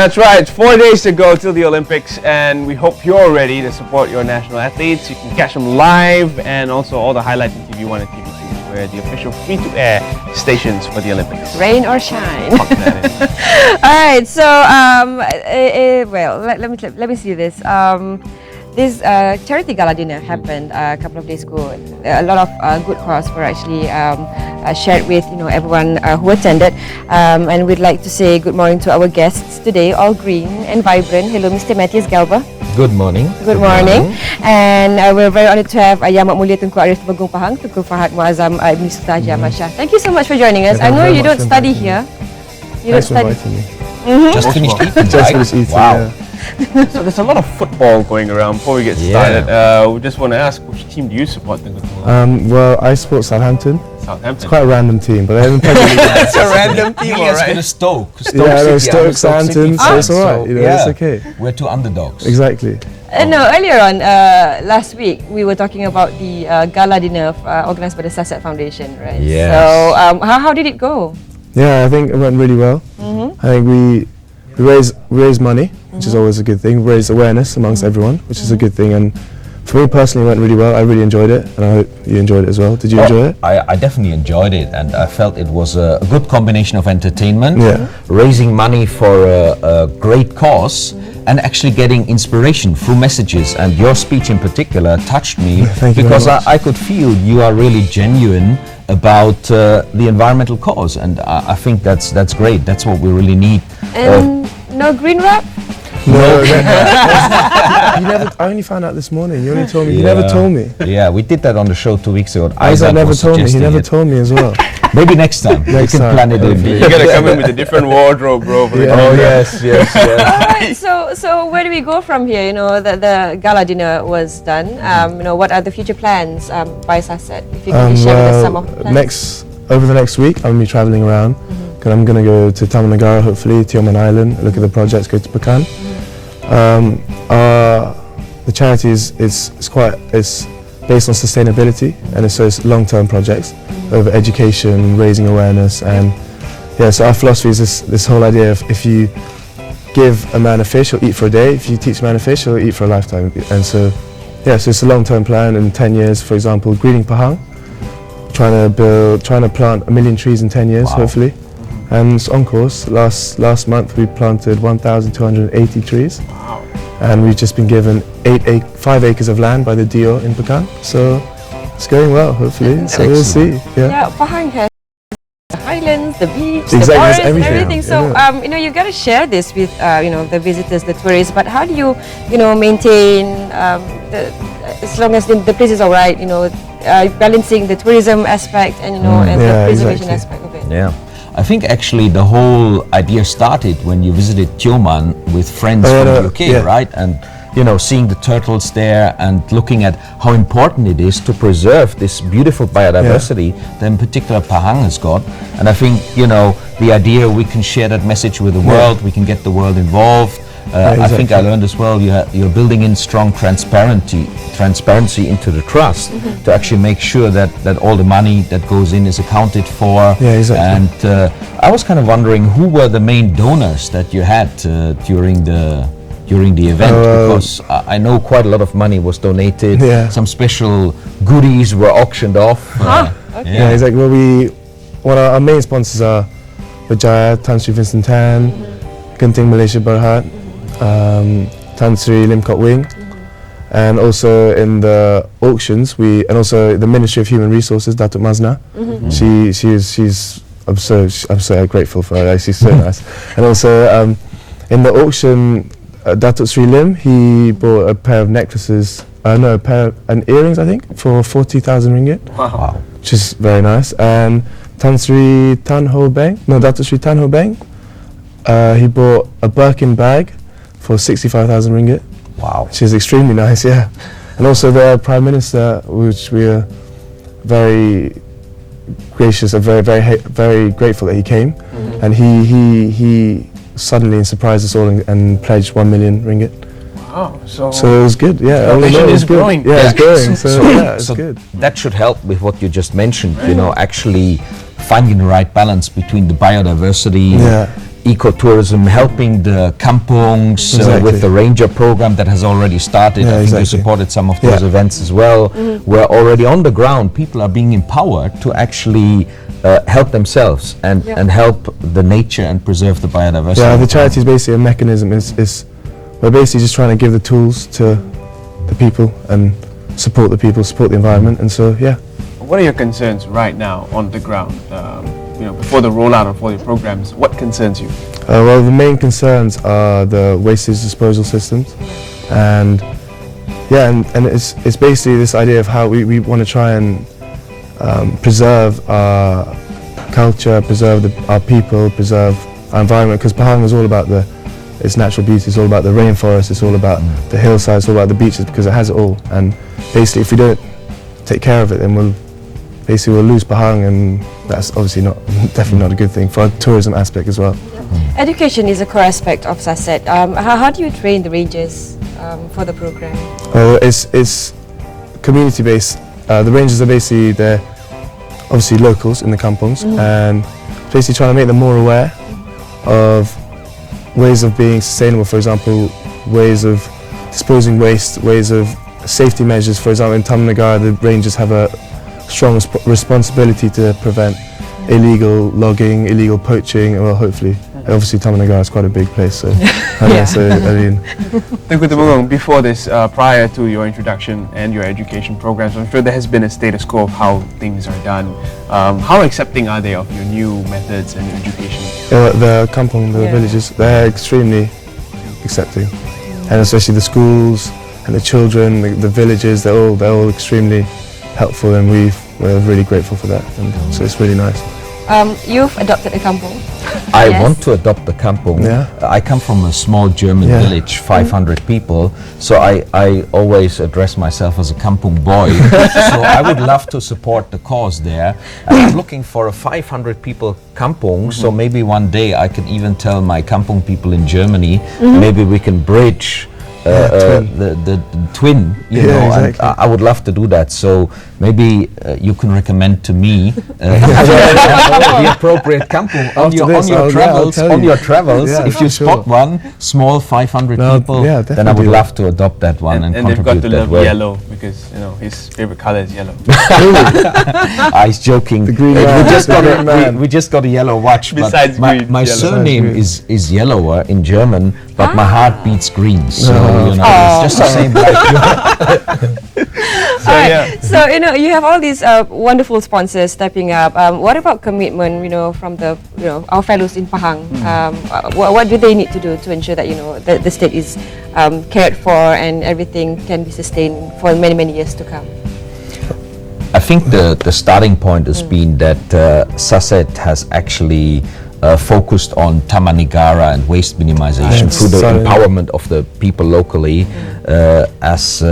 That's right, 4 days to go till the Olympics, and we hope you're ready to support your national athletes. You can catch them live and also all the highlights on TV1 and TV2. We're the official free-to-air stations for the Olympics. Rain or shine. All right, so well, let me see this. This charity gala dinner happened a couple of days ago. A lot of good cause were actually shared with everyone who attended, and we'd like to say good morning to our guests today, all green and vibrant. Hello, Mr. Matthias Gelber. Good morning. Good morning. And we're very honored to have Yang Mulia Tengku Arif Temenggong Pahang, Tengku Fahad Muazzam Ibn Sultaja Masya. Thank you so much for joining us. I know you don't study here. You don't study. Just finished eating. Just finished eating. Wow. So there's a lot of football going around. Before we get started, we just want to ask, which team do you support? Well, I support Southampton. It's quite a random team, but they're in Premier League. It's a random team, alright. Stoke. Stoke, Southampton, so it's alright. It's okay. We're two underdogs. Exactly. No, earlier on, last week, we were talking about the gala dinner organized by the SAS Foundation, right? Yes. So, how did it go? Yeah, I think it went really well. I think we raised money, which is always a good thing. We raised awareness amongst everyone, which is a good thing. And for me personally, it went really well. I really enjoyed it, and I hope you enjoyed it as well. Did you enjoy it? I definitely enjoyed it, and I felt it was a good combination of entertainment, raising money for a great cause, and actually getting inspiration through messages. And your speech in particular touched me because I could feel you are really genuine about the environmental cause, and I think that's great. That's what we really need. And no green wrap? No. I only found out this morning. You only told me. You never told me. Yeah, we did that on the show 2 weeks ago. Isaac never told me. He never told me as well. Maybe next time. We can plan it in. You gotta come in with a different wardrobe, bro. Oh yes. Alright, so where do we go from here? The gala dinner was done. What are the future plans by SAS? If you can share with us some of the plans. Over the next week, I'm going to be travelling around. I'm going to go to Temenggong, hopefully, Tioman Island, look at the projects, go to Pahang. The charity is based on sustainability, and it's long-term projects over education, raising awareness, and so our philosophy is this whole idea of if you give a man a fish, he'll eat for a day. If you teach a man a fish, he'll eat for a lifetime. And so it's a long-term plan. In 10 years, for example, greening Pahang, trying to plant 1 million trees in 10 years, hopefully. And it's on course. Last month we planted 1,280 trees. Wow. And we've just been given 5 acres of land by the DO in Pahang. So it's going well, hopefully. So we'll see. Yeah, Pahang has the highlands, the beach, the forest, everything. So you got to share this with the visitors, the tourists. But how do you maintain as long as the place is alright, balancing the tourism aspect and and the preservation aspect of it. Yeah, I think actually the whole idea started when you visited Tioman with friends from the UK, right? And seeing the turtles there and looking at how important it is to preserve this beautiful biodiversity that in particular Pahang has got. And I think the idea we can share that message with the world, we can get the world involved. I think I learned as well you're building in strong transparency into the trust to actually make sure that all the money that goes in is accounted for. Yeah, exactly. And I was kind of wondering who were the main donors that you had during the event, because I know quite a lot of money was donated. Some special goodies were auctioned off. Okay. Yeah, exactly. Well, our main sponsors are Vijaya, Tan Sri Vincent Tan, Genting Malaysia Berhad, Tan Sri Lim Kok Wing, and also in the auctions and also the Ministry of Human Resources, Datuk Mazna. I'm so grateful for her. She's so nice. And also in the auction, Datuk Sri Lim, he bought a pair of necklaces, a pair of earrings, I think, for 40,000 ringgit. Wow. Which is very nice. And Datuk Sri Tan Ho Beng, he bought a Birkin bag for 65,000 ringgit. Wow. Which is extremely nice, yeah. And also the Prime Minister, which we are very gracious and very grateful that he came. And he suddenly surprised us all and pledged 1 million ringgit. Wow. So it was good, yeah. Foundation is growing. Yeah, it's growing. So it's good. That should help with what you just mentioned, actually finding the right balance between the biodiversity, ecotourism, helping the kampungs with the ranger program that has already started. I think you supported some of those events as well, where already on the ground people are being empowered to actually help themselves and help the nature and preserve the biodiversity. Yeah, the charity is basically a mechanism. We're basically just trying to give the tools to the people and support the people, support the environment, and so What are your concerns right now on the ground? Before the rollout of all your programs, what concerns you? Well, the main concerns are the wastage disposal systems, and it's basically this idea of how we want to try and preserve our culture, preserve our people, preserve our environment, because Pahang is all about its natural beauty, it's all about the rainforest, it's all about the hillsides, it's all about the beaches, because it has it all. And basically if we don't take care of it, then we'll lose Pahang, and that's obviously definitely not a good thing for our tourism aspect as well. Education is a core aspect of SASET. How do you train the rangers for the program? It's community based. The rangers are they're obviously locals in the kampungs, and basically trying to make them more aware of ways of being sustainable. For example, ways of disposing waste, ways of safety measures. For example, in Temenggong, the rangers have a strong responsibility to prevent illegal logging, illegal poaching. Well, hopefully, obviously Temenggong is quite a big place, so Tengku Temenggong, before this, prior to your introduction and your education programs, I'm sure there has been a status quo of how things are done. How accepting are they of your new methods and education? The kampung, the villages, they're extremely accepting, and especially the schools and the children, the villages, they're all extremely helpful, and we're really grateful for that, and so it's really nice. You've adopted a kampung. I want to adopt the kampung. I come from a small German village, 500 people, so I always address myself as a kampung boy. So I would love to support the cause there. And I'm looking for a 500 people kampung, so maybe one day I can even tell my kampung people in Germany, maybe we can bridge the twin, you know, exactly. And I would love to do that. So maybe you can recommend to me the appropriate kampung on your travels. Yeah, if you spot one small 500 people, then I would love to adopt that one and they've got to contribute that love way. yellow, because his favorite color is yellow. He's joking. The green man. We just got a yellow watch. Besides but green, my yellow. surname is Yellower in German, but my heart beats green. So you know, it's just the same like you. So you have all these wonderful sponsors stepping up. What about commitment? From the our fellows in Pahang. What do they need to do to ensure that the state is cared for and everything can be sustained for many years to come? I think the starting point has been that SASET has actually focused on taman negara and waste minimization through the empowerment of the people locally. As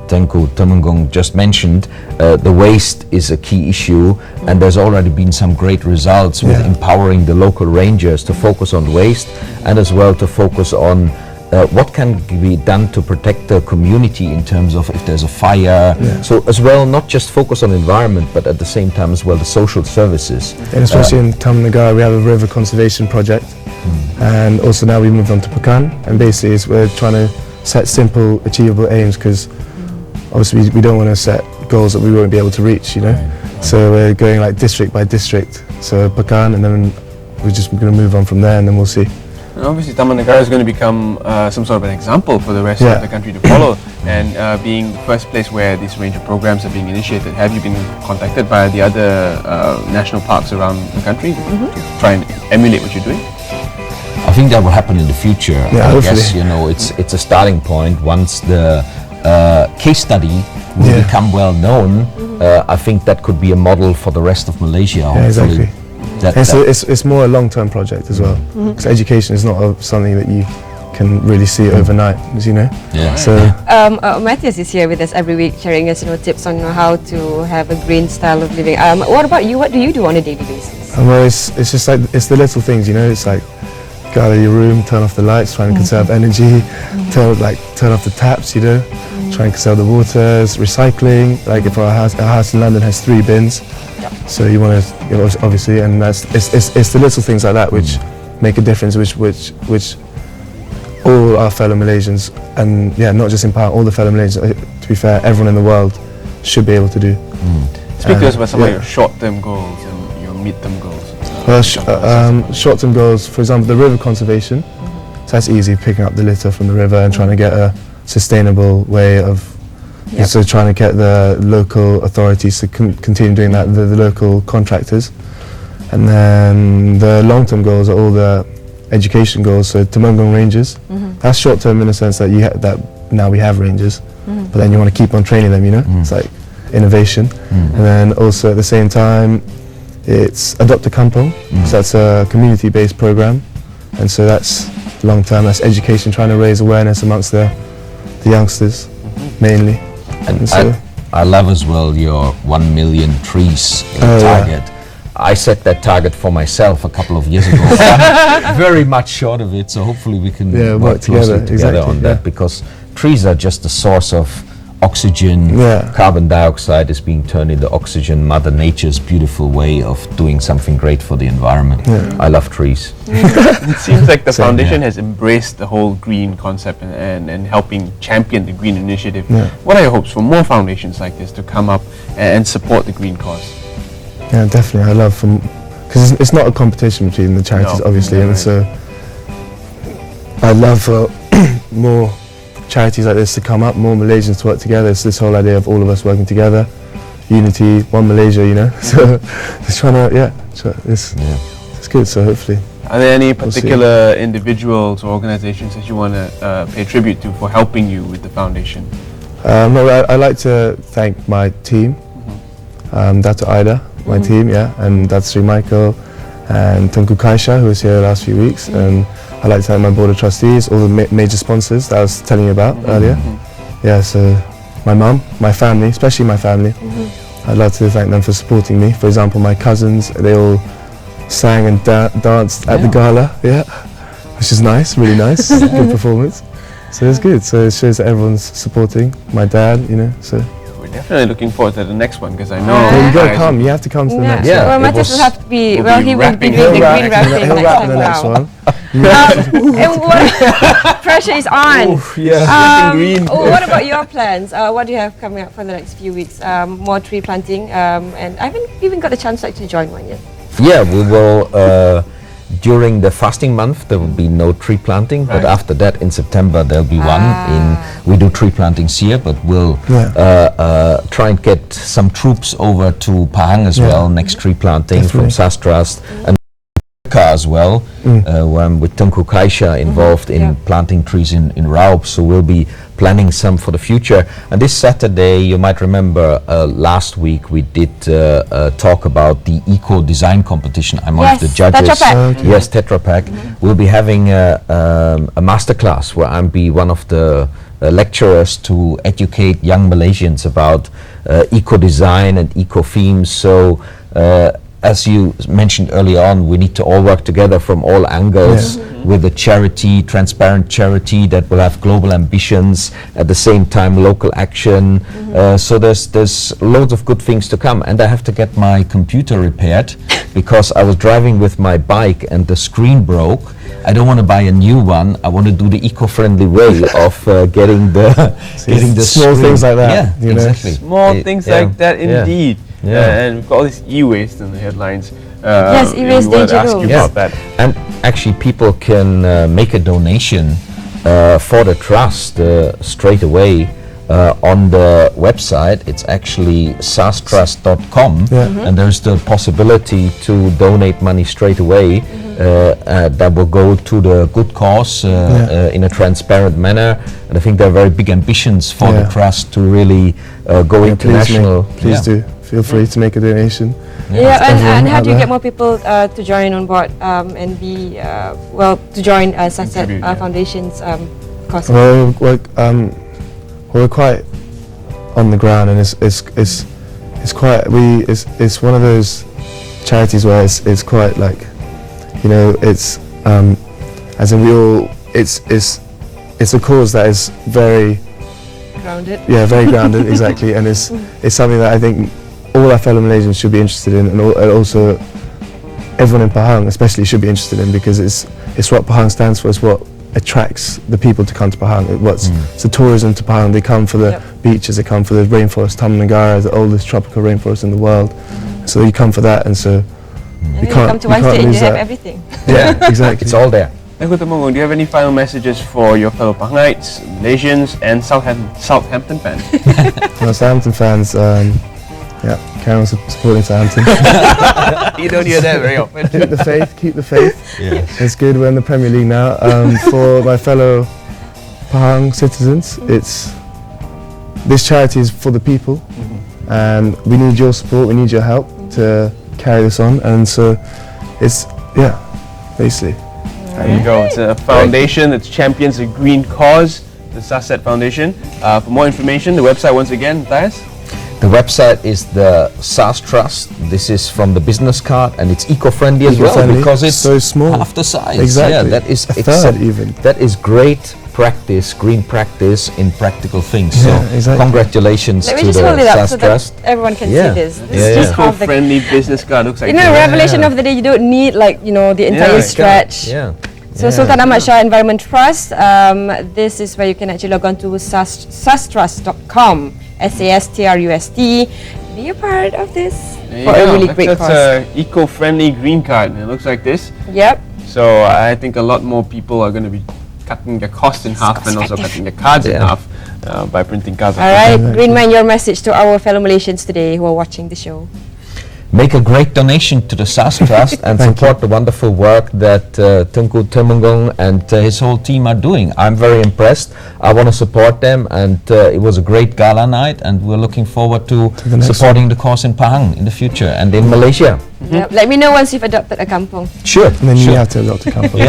Tengku Temenggong just mentioned, the waste is a key issue, and there's already been some great results with empowering the local rangers to focus on waste and as well to focus on what can be done to protect the community in terms of if there's a fire. So as well, not just focus on environment, but at the same time as well the social services. And especially in Temenggong, we have a river conservation project, and also now we moved on to Pekan, and basically we're trying to set simple, achievable aims, because obviously we don't want to set goals that we won't be able to reach, So we're going like district by district. So Pekan, and then we're just going to move on from there, and then we'll see. And obviously, Temenggong is going to become some sort of an example for the rest of the country to follow. And being the first place where these range of programs are being initiated, have you been contacted by the other national parks around the country to try and emulate what you're doing? I think that will happen in the future. I hopefully. guess it's a starting point. Once the case study will become well known, I think that could be a model for the rest of Malaysia. Hopefully. Exactly. It's more a long-term project as well, because education is not something that you can really see overnight, as you know. So Matthias is here with us every week, sharing us tips on how to have a green style of living. What about you? What do you do on a daily basis? Well, it's just like it's the little things, It's like go out of your room, turn off the lights, try and conserve energy, turn off the taps, try and conserve the waters, recycling. Like if our house in London has 3 bins. So you want to, obviously, and it's the little things like that which make a difference, which all our fellow Malaysians, and not just in Pahang, all the fellow Malaysians, to be fair, everyone in the world should be able to do. Speak to us about some of your short-term goals and your mid-term goals. Well, short-term goals, for example, the river conservation. So that's easy, picking up the litter from the river and trying to get a sustainable way of. So trying to get the local authorities to continue doing that, the local contractors, and then the long-term goals are all the education goals. So Temenggong ranges. That's short-term in the sense that that now we have rangers, but then you want to keep on training them. It's like innovation, and then also at the same time, it's Adopt a Kampung. So that's a community-based program, and so that's long-term. That's education, trying to raise awareness amongst the youngsters, mainly. And so I love as well your 1 million trees target. I set that target for myself a couple of years ago. Very much short of it, so hopefully we can work closely together on that, because trees are just the source of oxygen. Carbon dioxide is being turned into oxygen. Mother Nature's beautiful way of doing something great for the environment. I love trees. It seems like the foundation has embraced the whole green concept and helping champion the green initiative. What are your hopes for more foundations like this to come up and support the green cause? Yeah, definitely. I love because it's not a competition between the charities, obviously, and so I love for more charities like this to come up, more Malaysians to work together. It's this whole idea of all of us working together, unity, one Malaysia, So just trying to, it's good. So hopefully. Are there any particular individuals or organizations that you want to pay tribute to for helping you with the foundation? No, I like to thank my team, Dato Ida, my team, and that's Sri Michael and Tengku who was here the last few weeks, and I'd like to thank my board of trustees, all the major sponsors that I was telling you about earlier. So my mum, my family, especially my family, I'd like to thank them for supporting me. For example, my cousins, they all sang and danced at the gala, which is nice, really nice, good performance. So it's good, so it shows that everyone's supporting, my dad, so. We're definitely looking forward to the next one, because I know you gotta come, you have to come to the next one. Well, Matthias will have to be, he will be doing the green wrapping He'll wrap in the next one. And what pressure is on. Green. What about your plans? What do you have coming up for the next few weeks? More tree planting, and I haven't even got a chance to actually join one yet. We will. During the fasting month, there will be no tree planting, but after that, in September, there'll be one. We do tree plantings here, but we'll try and get some troops over to Pahang as well. Next tree planting from SAS Trust, and as well, where I'm with Tengku involved in planting trees in Raub, so we'll be planning some for the future. And this Saturday, you might remember last week we did talk about the eco design competition. I'm one of the judges. Tetra Pak. Yes, Tetra Pak. We'll be having a masterclass where I'll be one of the lecturers to educate young Malaysians about eco design and eco themes. So as you mentioned earlier on, we need to all work together from all angles with a charity, transparent charity that will have global ambitions, at the same time local action. So there's loads of good things to come. And I have to get my computer repaired because I was driving with my bike and the screen broke. I don't want to buy a new one. I want to do the eco-friendly way of getting the small screen. things like that. Yeah, exactly. Small things like that, indeed. And we've got all this e-waste in the headlines. Yes, e-waste we wanted to ask dangerous. you about that. And actually, people can make a donation for the trust straight away on the website. It's actually sastrust.com, and there's the possibility to donate money straight away. That will go to the good cause in a transparent manner. And I think there are very big ambitions for the trust to really go international. Please do. Feel free to make a donation. And how do you get more people to join on board and be to join Sunset Foundation's cause? Well, we're quite on the ground, and it's one of those charities where it's quite like, it's as in it's a cause that is very Grounded. Yeah, very grounded, exactly, and it's something that I think all our fellow Malaysians should be interested in, and also everyone in Pahang especially should be interested in, because it's what Pahang stands for. It's what attracts the people to come to Pahang. It's the tourism to Pahang. They come for the beaches, they come for the rainforest. Temenggong is the oldest tropical rainforest in the world. So you come for that, and so you come to one state and you have everything. Yeah, exactly. It's all there. Tengku Temenggong, do you have any final messages for your fellow Pahangites, Malaysians, and Southampton fans? Southampton fans, carry on supporting Southampton. You don't hear that very often. Keep the faith, keep the faith. Yes. It's good, we're in the Premier League now. For my fellow Pahang citizens, this charity is for the people, and we need your support, we need your help to carry this on, and so basically. There you go. It's a foundation that champions a green cause, the SAS Foundation. For more information, the website once again, Matthias? The website is the SAS Trust. This is from the business card, and it's eco-friendly as well, because it's so small. Half the size. Exactly. Yeah, that is a third even. That is great practice, green practice in practical things. Yeah, so exactly. Congratulations Let to me just hold the it up SAS so Trust. that everyone can Yeah. see this. Yeah, This is just half the. Eco-friendly business card looks like You know, that. revelation of the day. You don't need the entire stretch. Yeah. So Sultan Ahmad Shah Environment Trust, this is where you can actually log on to sastrust.com, SASTRUST. Be a part of this for a really great That's cause. an eco-friendly green card, and it looks like this. Yep. So I think a lot more people are going to be cutting their cost in half and also cutting their cards in half by printing cards. All right, Green Man, your message to our fellow Malaysians today who are watching the show. Make a great donation to the SAS Trust and support the wonderful work that Tengku Temenggong and his whole team are doing. I'm very impressed. I want to support them, and it was a great gala night, and we're looking forward to supporting the cause in Pahang in the future and in Malaysia. Yep. Let me know once you've adopted a kampung. Sure. And then you have to adopt a company.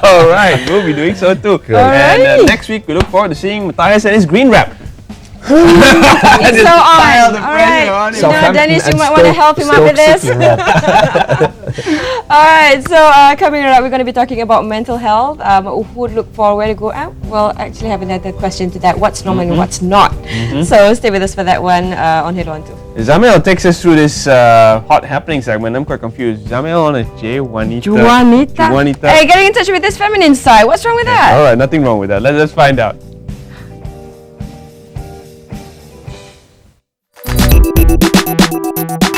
All right, we'll be doing so too. And next week we look forward to seeing Matthias and his green wrap. It's so on. the All pressure right. on him. Dennis, you might want to help him out with this. All right. So coming up, we're going to be talking about mental health. Who would look for where to go out? Well, actually, have another question to that. What's normal and what's not? So stay with us for that one on Head On 2. Zamil takes us through this hot happening segment. I'm quite confused. Zamil on a Juanita. Hey, getting in touch with this feminine side. What's wrong with that? All right, nothing wrong with that. Let's find out.